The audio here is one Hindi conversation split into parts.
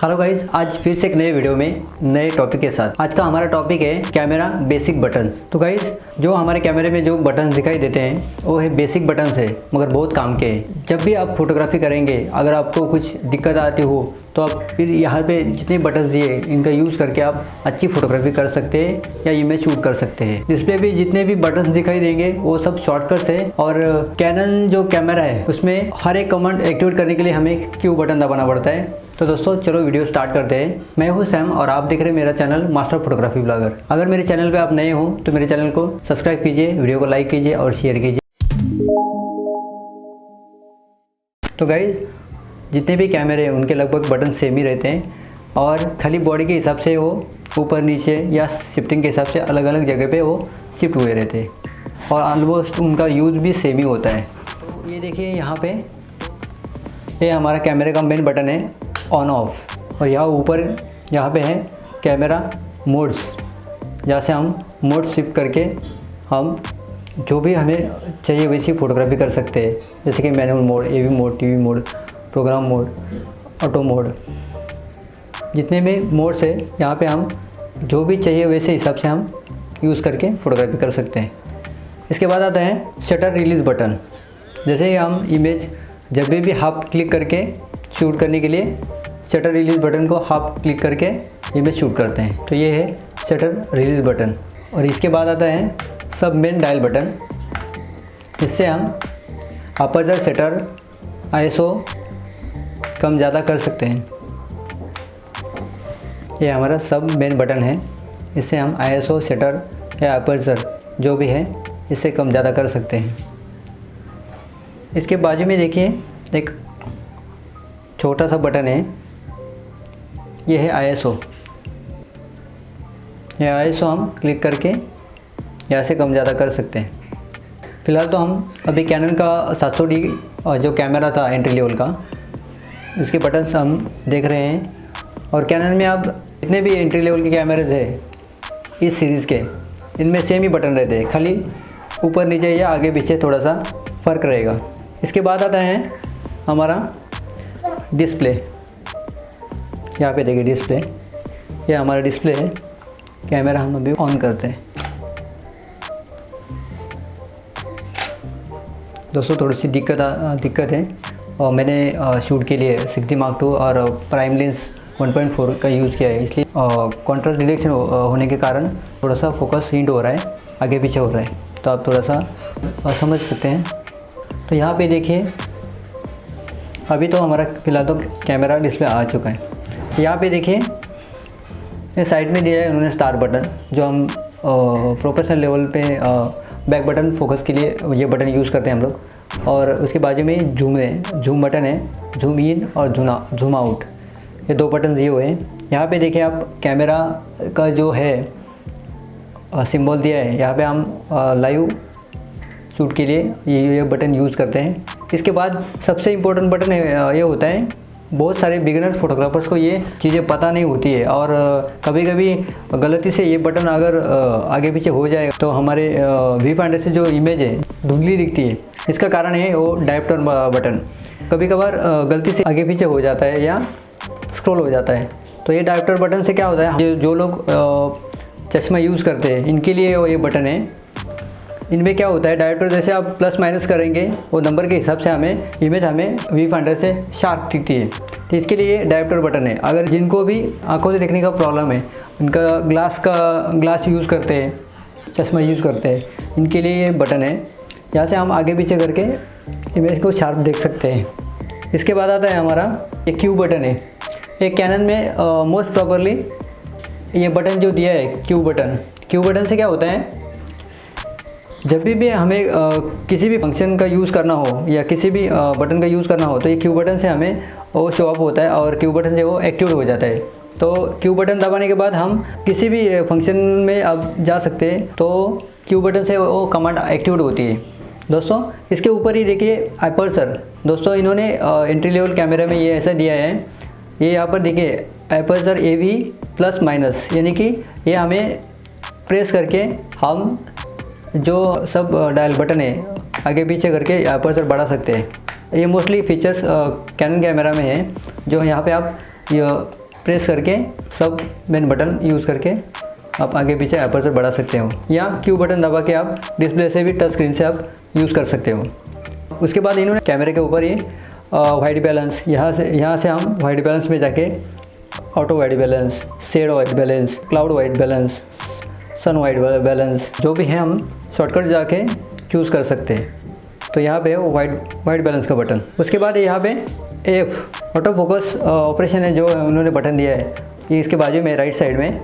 हेलो गाइस, आज फिर से एक नए वीडियो में नए टॉपिक के साथ। आज का हमारा टॉपिक है कैमरा बेसिक बटन्स। तो गाइस, जो हमारे कैमरे में जो बटन्स दिखाई देते हैं वो है बेसिक बटन्स है, मगर बहुत काम के हैं। जब भी आप फोटोग्राफी करेंगे, अगर आपको कुछ दिक्कत आती हो तो आप फिर यहाँ पे जितने बटन्स दिए इनका यूज़ करके आप अच्छी फोटोग्राफी कर सकते हैं या इमेज शूट कर सकते हैं। डिस्प्ले पे जितने भी बटन्स दिखाई देंगे वो सब शॉर्टकट्स है। और कैनन जो कैमरा है उसमें हर एक कमांड एक्टिवेट करने के लिए हमें क्यू बटन दबाना पड़ता है। तो दोस्तों चलो वीडियो स्टार्ट करते हैं। मैं हूं सैम और आप देख रहे हैं मेरा चैनल मास्टर फोटोग्राफी ब्लॉगर। अगर मेरे चैनल पे आप नए हो तो मेरे चैनल को सब्सक्राइब कीजिए, वीडियो को लाइक कीजिए और शेयर कीजिए। तो गाइस, जितने भी कैमरे हैं उनके लगभग बटन सेम ही रहते हैं और खाली बॉडी के हिसाब से वो ऊपर नीचे या शिफ्टिंग के हिसाब से अलग अलग जगह पे वो शिफ्ट हुए रहते हैं और ऑलमोस्ट उनका यूज़ भी सेम ही होता है। तो ये देखिए, यहाँ पे ये हमारा कैमरे का मेन बटन है ऑन ऑफ, और यहाँ ऊपर यहाँ पे है कैमरा मोड्स, जहाँ से हम मोड शिफ्ट करके हम जो भी हमें चाहिए वैसी फ़ोटोग्राफी कर सकते हैं। जैसे कि manual mode, AV mode, TV mode, program mode, auto mode, जितने भी मोड्स है यहाँ पे हम जो भी चाहिए वैसे हिसाब से हम यूज़ करके फ़ोटोग्राफी कर सकते हैं। इसके बाद आता है शटर रिलीज़ बटन। जैसे हम इमेज जब भी हाफ क्लिक करके शूट करने के लिए शटर रिलीज़ बटन को हाफ क्लिक करके इमेज शूट करते हैं, तो ये है शटर रिलीज़ बटन। और इसके बाद आता है सब मेन डायल बटन। इससे हम अपर्चर, शटर, आईएसओ कम ज़्यादा कर सकते हैं। ये हमारा सब मेन बटन है। इससे हम आईएसओ, शटर या अपर्चर जो भी है इससे कम ज़्यादा कर सकते हैं। इसके बाजू में देखिए एक छोटा सा बटन है, ये है आईएसओ। ये आईएसओ हम क्लिक करके यहाँ से कम ज़्यादा कर सकते हैं। फ़िलहाल तो हम अभी कैनन का 700D जो कैमरा था एंट्री लेवल का, इसके बटन्स हम देख रहे हैं। और कैनन में अब जितने भी एंट्री लेवल के कैमरे थे इस सीरीज़ के, इनमें सेम ही बटन रहते हैं, खाली ऊपर नीचे या आगे पीछे थोड़ा सा फ़र्क रहेगा। इसके बाद आता है हमारा डिस्प्ले। यहाँ पे देखिए डिस्प्ले, ये हमारा डिस्प्ले है। कैमरा हम अभी ऑन करते हैं। दोस्तों थोड़ी सी दिक्कत है और मैंने शूट के लिए 60 Mark II और प्राइम लेंस 1.4 का यूज़ किया है, इसलिए कॉन्ट्रास्ट डिटेक्शन होने के कारण थोड़ा सा फोकस हिंट हो रहा है, आगे पीछे हो रहा है, तो आप थोड़ा सा समझ सकते हैं। तो यहाँ पे देखिए, अभी तो हमारा फ़िलहाल तो कैमरा डिस्प्ले आ चुका है। यहाँ पे देखिए ये साइड में दिया है उन्होंने स्टार बटन, जो हम प्रोफेशनल लेवल पे बैक बटन फोकस के लिए ये बटन यूज़ करते हैं हम लोग। और उसके बाजू में झूम बटन है, झूम इन और झूम आउट, ये दो बटन दिए हुए हैं। यहाँ पे देखिए आप कैमरा का जो है सिंबल दिया है, यहाँ पे हम लाइव शूट के लिए ये बटन यूज़ करते हैं। इसके बाद सबसे इम्पोर्टेंट बटन ये होता है, बहुत सारे बिगिनर्स फोटोग्राफर्स को ये चीज़ें पता नहीं होती है और कभी कभी गलती से ये बटन अगर आगे पीछे हो जाए तो हमारे वी फाइंडर से जो इमेज है धुंधली दिखती है। इसका कारण है वो डायप्टर बटन कभी कभार गलती से आगे पीछे हो जाता है या स्क्रॉल हो जाता है। तो ये डायप्टर बटन से क्या होता है, जो लोग चश्मा यूज़ करते हैं इनके लिए ये बटन है। इनमें क्या होता है, डायरेक्टर जैसे आप प्लस माइनस करेंगे वो नंबर के हिसाब से हमें इमेज वी फाइंडर से शार्प दिखती है। तो इसके लिए डायरेक्टर बटन है। अगर जिनको भी आंखों से देखने का प्रॉब्लम है, उनका ग्लास यूज़ करते हैं, चश्मा यूज़ करते हैं, इनके लिए ये बटन है। यहाँ से हम आगे पीछे करके इमेज को शार्प देख सकते हैं। इसके बाद आता है हमारा ये क्यू बटन है। ये कैनन में मोस्ट प्रॉपरली ये बटन जो दिया है क्यू बटन से क्या होता है, जब भी हमें किसी भी फंक्शन का यूज़ करना हो या किसी भी बटन का यूज़ करना हो तो ये क्यू बटन से हमें वो शो अप होता है और क्यू बटन से वो एक्टिवेट हो जाता है। तो क्यू बटन दबाने के बाद हम किसी भी फंक्शन में अब जा सकते हैं, तो क्यू बटन से वो कमांड एक्टिवेट होती है। दोस्तों इसके ऊपर ही देखिए अपर्चर। दोस्तों इन्होंने एंट्री लेवल कैमरा में ये ऐसा दिया है, ये यहाँ पर देखिए अपर्चर AV प्लस माइनस, यानी कि ये हमें प्रेस करके हम जो सब डायल बटन है आगे पीछे करके अपर्चर बढ़ा सकते हैं। ये मोस्टली फीचर्स कैनन कैमरा में है, जो यहाँ पे आप ये प्रेस करके सब मेन बटन यूज़ करके आप आगे पीछे अपर्चर बढ़ा सकते हो, या क्यू बटन दबा के आप डिस्प्ले से भी टच स्क्रीन से आप यूज़ कर सकते हो। उसके बाद इन्होंने कैमरे के ऊपर ही वाइट बैलेंस, यहाँ से हम वाइट बैलेंस में जाके auto white balance, shade white balance, cloud white balance, sun white balance, जो भी है हम शॉर्टकट जाके चूज़ कर सकते हैं। तो यहाँ पे वाइट बैलेंस का बटन। उसके बाद यहाँ पे एफ ऑटो फोकस ऑपरेशन है जो उन्होंने बटन दिया है, ये इसके बाजू में राइट साइड में।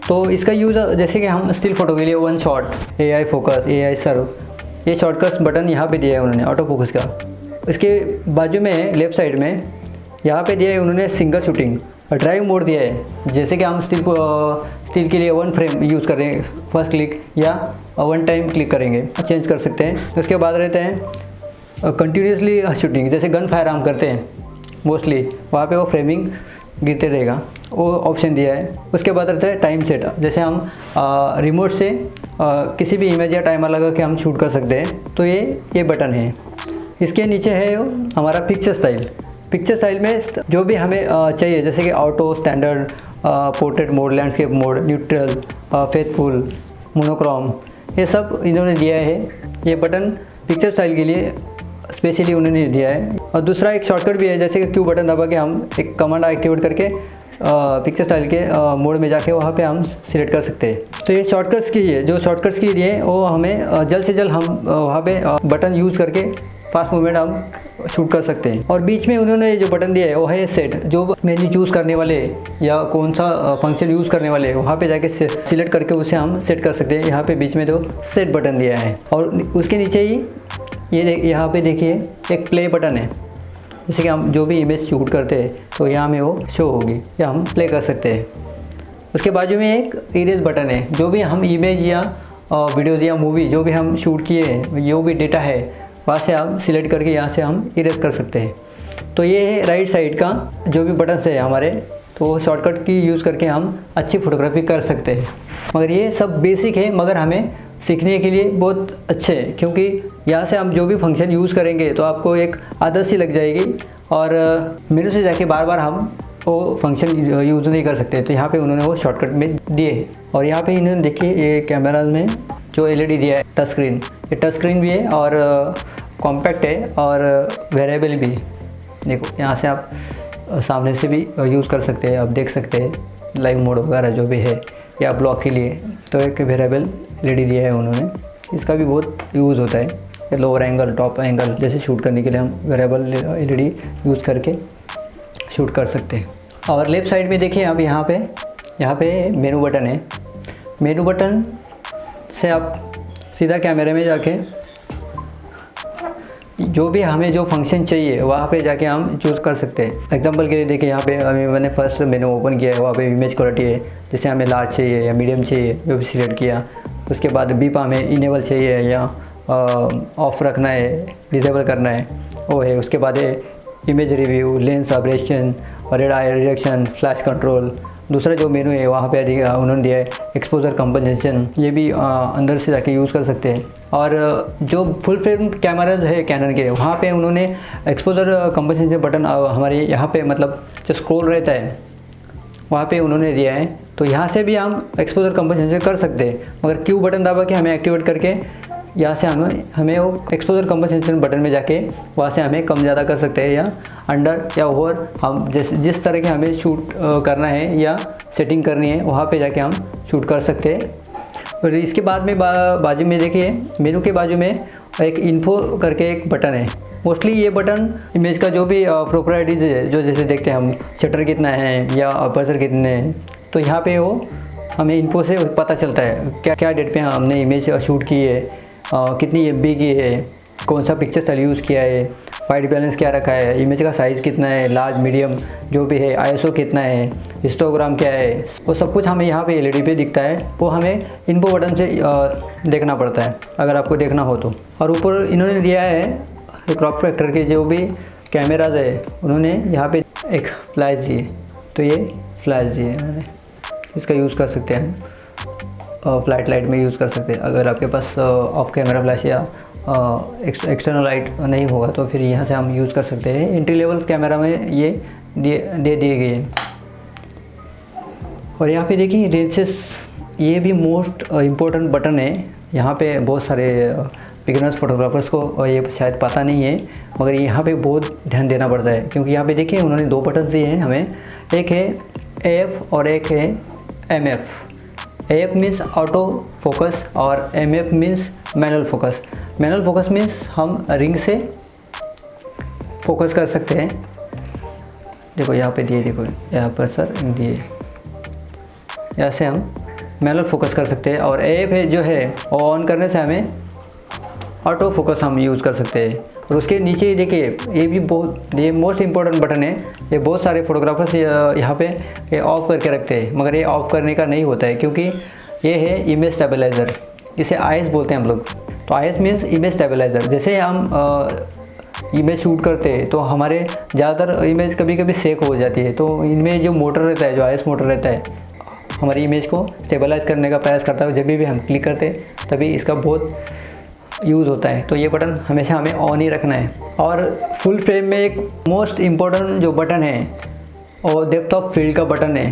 तो इसका यूज़ जैसे कि हम स्टिल फ़ोटो के लिए one shot, AI focus, AI सर्व, ये शॉर्टकट्स बटन यहाँ पे दिया है उन्होंने ऑटो फोकस का। इसके बाजू में लेफ़्ट साइड में यहाँ पे दिया है उन्होंने सिंगल शूटिंग और ड्राइव मोड दिया है, जैसे कि हम स्टिल के लिए वन फ्रेम यूज़ कर रहे हैं, फर्स्ट क्लिक या वन टाइम क्लिक करेंगे, चेंज कर सकते हैं। उसके बाद रहते हैं कंटिन्यूसली शूटिंग, जैसे गन फायर हम करते हैं मोस्टली, वहाँ पे वो फ्रेमिंग गिरते रहेगा, वो ऑप्शन दिया है। उसके बाद रहता है टाइम सेट, जैसे हम रिमोट से किसी भी इमेज या टाइमर लगा के हम शूट कर सकते हैं, तो ये बटन है। इसके नीचे है हमारा पिक्चर स्टाइल। पिक्चर स्टाइल में जो भी हमें चाहिए, जैसे कि auto, standard, portrait mode, landscape mode, neutral, faithful, monochrome, ये सब इन्होंने दिया है। ये बटन पिक्चर स्टाइल के लिए स्पेशली उन्होंने दिया है। और दूसरा एक शॉर्टकट भी है, जैसे कि क्यू बटन दबा के हम एक कमांड एक्टिवेट करके पिक्चर स्टाइल के मोड में जाके वहाँ पे हम सिलेक्ट कर सकते हैं। तो ये शॉर्टकट्स की है, जो शॉर्टकट्स के लिए वो हमें जल्द से जल्द हम वहाँ पे बटन यूज़ करके फास्ट मूवमेंट हम शूट कर सकते हैं। और बीच में उन्होंने जो बटन दिया है वो है सेट, जो मेन्यू चूज़ करने वाले या कौन सा फंक्शन यूज़ करने वाले वहाँ पे जाके सिलेक्ट करके उसे हम सेट कर सकते हैं। यहाँ पे बीच में जो सेट बटन दिया है, और उसके नीचे ही यहाँ पे देखिए एक प्ले बटन है, जैसे कि हम जो भी इमेज शूट करते हैं तो यहाँ में वो शो होगी या हम प्ले कर सकते हैं। उसके बाजू में एक इरेज बटन है, जो भी हम इमेज या वीडियोज़ या मूवी जो भी हम शूट किए हैं, जो भी डेटा है वहाँ से हम सिलेक्ट करके यहाँ से हम इरेज कर सकते हैं। तो ये है राइट साइड का जो भी बटन है हमारे, तो शॉर्टकट की यूज़ करके हम अच्छी फ़ोटोग्राफी कर सकते हैं। मगर ये सब बेसिक है, मगर हमें सीखने के लिए बहुत अच्छे हैं, क्योंकि यहाँ से हम जो भी फंक्शन यूज़ करेंगे तो आपको एक आदत सी लग जाएगी, और मेनू से जाके बार बार हम वो फंक्शन यूज़ नहीं कर सकते। तो यहाँ पे उन्होंने वो शॉर्टकट में दिए हैं। और यहाँ पे इन्होंने देखिए ये कैमराज में जो LED दिया है टच स्क्रीन, ये टच स्क्रीन भी है और कॉम्पैक्ट है और वेरिएबल भी। देखो यहाँ से आप सामने से भी यूज़ कर सकते हैं, आप देख सकते हैं लाइव मोड वगैरह जो भी है, या ब्लॉक के लिए तो एक वेरिएबल LED दिया है उन्होंने। इसका भी बहुत यूज़ होता है, लोअर एंगल, टॉप एंगल जैसे शूट करने के लिए हम वेरिएबल LED यूज़ करके शूट कर सकते हैं। और लेफ़्ट साइड में देखिए आप यहाँ पे मेनू बटन है। मेनू बटन से आप सीधा कैमरे में जाके जो भी हमें जो फंक्शन चाहिए वहाँ पे जाके हम चूज़ कर सकते हैं। एग्जांपल के लिए देखिए यहाँ पे मैंने फर्स्ट मेनू ओपन किया है, वहाँ पे इमेज क्वालिटी है, जैसे हमें लार्ज चाहिए या मीडियम चाहिए जो भी सिलेक्ट किया। उसके बाद बीप हमें इनेबल चाहिए या ऑफ रखना है, डिसेबल करना है, वो है। उसके बाद है image review, lens operation, red eye reduction, flash control. दूसरा जो मेनू है वहाँ पे उन्होंने दिया है एक्सपोजर कंपनसेशन, ये भी अंदर से जाके यूज़ कर सकते हैं। और जो फुल फ्रेम कैमराज है कैनन के, वहाँ पे उन्होंने एक्सपोजर कंपनसेशन बटन हमारे यहाँ पे मतलब जो स्क्रॉल रहता है वहाँ पे उन्होंने दिया है। तो यहाँ से भी हम एक्सपोजर कंपनसेशन कर सकते हैं, मगर क्यू बटन दबा के हमें एक्टिवेट करके यहाँ से हमें वो एक्सपोजर कंपनसेशन बटन में जाके वहाँ से हमें कम ज़्यादा कर सकते हैं, या अंडर या ओवर, हम जिस तरह के हमें शूट करना है या सेटिंग करनी है वहाँ पे जाके हम शूट कर सकते हैं। और इसके बाद में बाजू में देखिए मेनू के बाजू में एक इन्फो करके एक बटन है। मोस्टली ये बटन इमेज का जो भी प्रॉपर्टीज है, जो जैसे देखते हैं हम शटर कितना है या अपर्चर कितने हैं, तो यहाँ पे वो हमें इन्फो से पता चलता है क्या डेट पे हमने इमेज शूट की है, कितनी MB की है, कौन सा पिक्चर स्टाइल यूज़ किया है, वाइट बैलेंस क्या रखा है, इमेज का साइज़ कितना है, लार्ज मीडियम जो भी है, ISO कितना है, हिस्टोग्राम क्या है, वो सब कुछ हमें यहाँ पे LED पे दिखता है। वो हमें इन्फो बटन से देखना पड़ता है अगर आपको देखना हो तो। और ऊपर इन्होंने दिया है क्रॉप फैक्टर के जो भी कैमराज है, उन्होंने यहाँ पे एक फ्लैश दिए, तो ये फ्लैश दिए उन्होंने, इसका यूज़ कर सकते हैं हम फ्लैट लाइट में यूज़ कर सकते हैं। अगर आपके पास ऑफ कैमरा फ्लैश या एक्सटर्नल लाइट नहीं होगा तो फिर यहाँ से हम यूज़ कर सकते हैं। एंट्री लेवल कैमरा में ये दे दिए गए हैं। और यहाँ पे देखिए लेंसेस, ये भी मोस्ट इम्पोर्टेंट बटन है। यहाँ पे बहुत सारे बिगिनर्स फोटोग्राफर्स को ये शायद पता नहीं है, मगर यहाँ पे बहुत ध्यान देना पड़ता है, क्योंकि यहाँ पे देखिए उन्होंने 2 बटन दिए हैं हमें, एक है AF और एक है MF। AF means auto focus और MF means manual focus. Manual focus means हम रिंग से फोकस कर सकते हैं। देखो यहाँ पे दिए, देखो यहाँ पर सर दिए, ऐसे हम मैनुअल फोकस कर सकते हैं। और AF है जो है वो ऑन करने से हमें ऑटो फोकस हम यूज़ कर सकते हैं। और उसके नीचे देखिए ये भी ये मोस्ट इम्पोर्टेंट बटन है। ये बहुत सारे फोटोग्राफर्स यहाँ पे ये ऑफ़ करके रखते हैं, मगर ये ऑफ़ करने का नहीं होता है, क्योंकि ये है इमेज स्टेबलाइज़र, इसे IS बोलते हैं हम लोग। तो IS मीन्स इमेज स्टेबलाइज़र। जैसे हम इमेज शूट करते हैं तो हमारे ज़्यादातर इमेज कभी कभी सेक हो जाती है, तो इनमें जो मोटर रहता है, जो IS मोटर रहता है, हमारी इमेज को स्टेबलाइज करने का प्रयास करता है। जब भी हम क्लिक करते हैं तभी इसका बहुत यूज़ होता है। तो ये बटन हमेशा हमें ऑन ही रखना है। और फुल फ्रेम में एक मोस्ट इम्पोर्टेंट जो बटन है वो डेप्थ ऑफ फील्ड का बटन है।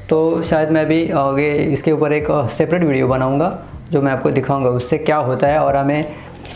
तो शायद मैं भी आगे इसके ऊपर एक सेपरेट वीडियो बनाऊंगा जो मैं आपको दिखाऊंगा उससे क्या होता है और हमें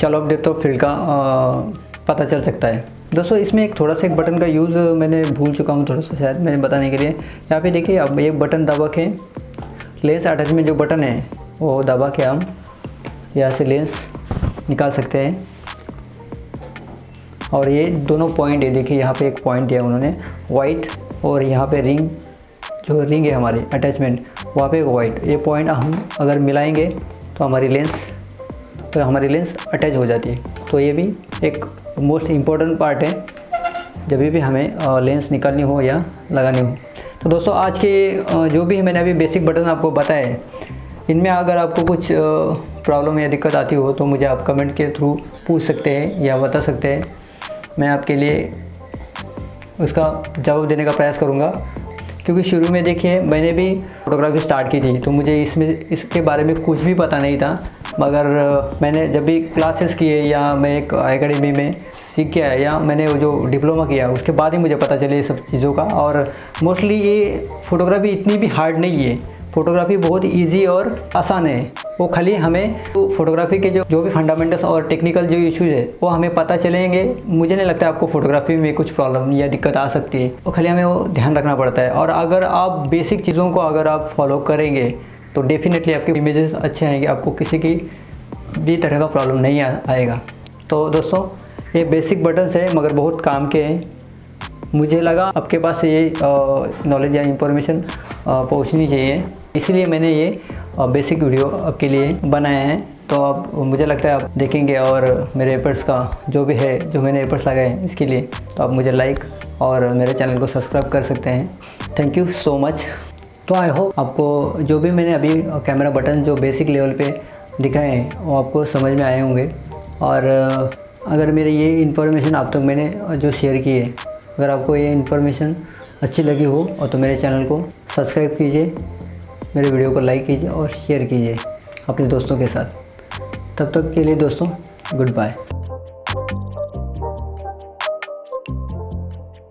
शैलो डेप्थ ऑफ फील्ड का पता चल सकता है। दोस्तों इसमें एक थोड़ा सा एक बटन का यूज़ मैंने भूल चुका हूँ, थोड़ा सा शायद मैंने बताने के लिए। यहाँ पे देखिए अब ये बटन दबा के लेंस अटैचमेंट जो बटन है वो दबा के हम यहाँ से लेंस निकाल सकते हैं। और ये दोनों पॉइंट है, देखिए यहाँ पे एक पॉइंट दिया उन्होंने वाइट, और यहाँ पे रिंग, जो रिंग है हमारी अटैचमेंट वहाँ पे एक वाइट, ये पॉइंट हम अगर मिलाएंगे तो हमारी लेंस अटैच हो जाती है। तो ये भी एक मोस्ट इम्पोर्टेंट पार्ट है जब भी हमें लेंस निकालनी हो या लगानी हो। तो दोस्तों आज के जो भी मैंने अभी बेसिक बटन आपको बताए, इनमें अगर आपको कुछ प्रॉब्लम या दिक्कत आती हो तो मुझे आप कमेंट के थ्रू पूछ सकते हैं या बता सकते हैं, मैं आपके लिए उसका जवाब देने का प्रयास करूँगा। क्योंकि शुरू में देखिए मैंने भी फ़ोटोग्राफी स्टार्ट की थी तो मुझे इसके बारे में कुछ भी पता नहीं था, मगर मैंने जब भी क्लासेस किए या मैं एक एकेडमी में सीख के आया या मैंने वो जो डिप्लोमा किया उसके बाद ही मुझे पता चले ये सब चीज़ों का। और मोस्टली ये फ़ोटोग्राफी इतनी भी हार्ड नहीं है, फ़ोटोग्राफी बहुत इजी और आसान है। वो खाली हमें तो फोटोग्राफी के जो भी फंडामेंटल्स और टेक्निकल जो इश्यूज़ है वो हमें पता चलेंगे। मुझे नहीं लगता आपको फ़ोटोग्राफी में कुछ प्रॉब्लम या दिक्कत आ सकती है, वो खाली हमें वो ध्यान रखना पड़ता है। और अगर आप बेसिक चीज़ों को अगर आप फॉलो करेंगे तो डेफिनेटली आपके इमेजेस अच्छे आएंगे, आपको किसी की भी तरह का प्रॉब्लम नहीं आएगा। तो दोस्तों ये बेसिक बटन्स है मगर बहुत काम के हैं। मुझे लगा आपके पास ये नॉलेज या इंफॉर्मेशन पहुंचनी चाहिए, इसीलिए मैंने ये बेसिक वीडियो आपके लिए बनाया है। तो अब मुझे लगता है आप देखेंगे और मेरे एफर्ट्स का जो भी है, जो मैंने एफर्ट्स लगाए हैं इसके लिए, तो आप मुझे लाइक और मेरे चैनल को सब्सक्राइब कर सकते हैं। Thank you so much. तो आई होप आपको जो भी मैंने अभी कैमरा बटन जो बेसिक लेवल पे दिखाए हैं वो आपको समझ में आए होंगे। और अगर मेरे ये इन्फॉर्मेशन आप तक मैंने जो शेयर की है, अगर आपको ये इन्फॉर्मेशन अच्छी लगी हो और तो मेरे चैनल को सब्सक्राइब कीजिए, मेरे वीडियो को लाइक कीजिए और शेयर कीजिए अपने दोस्तों के साथ। तब तक के लिए दोस्तों गुड बाय।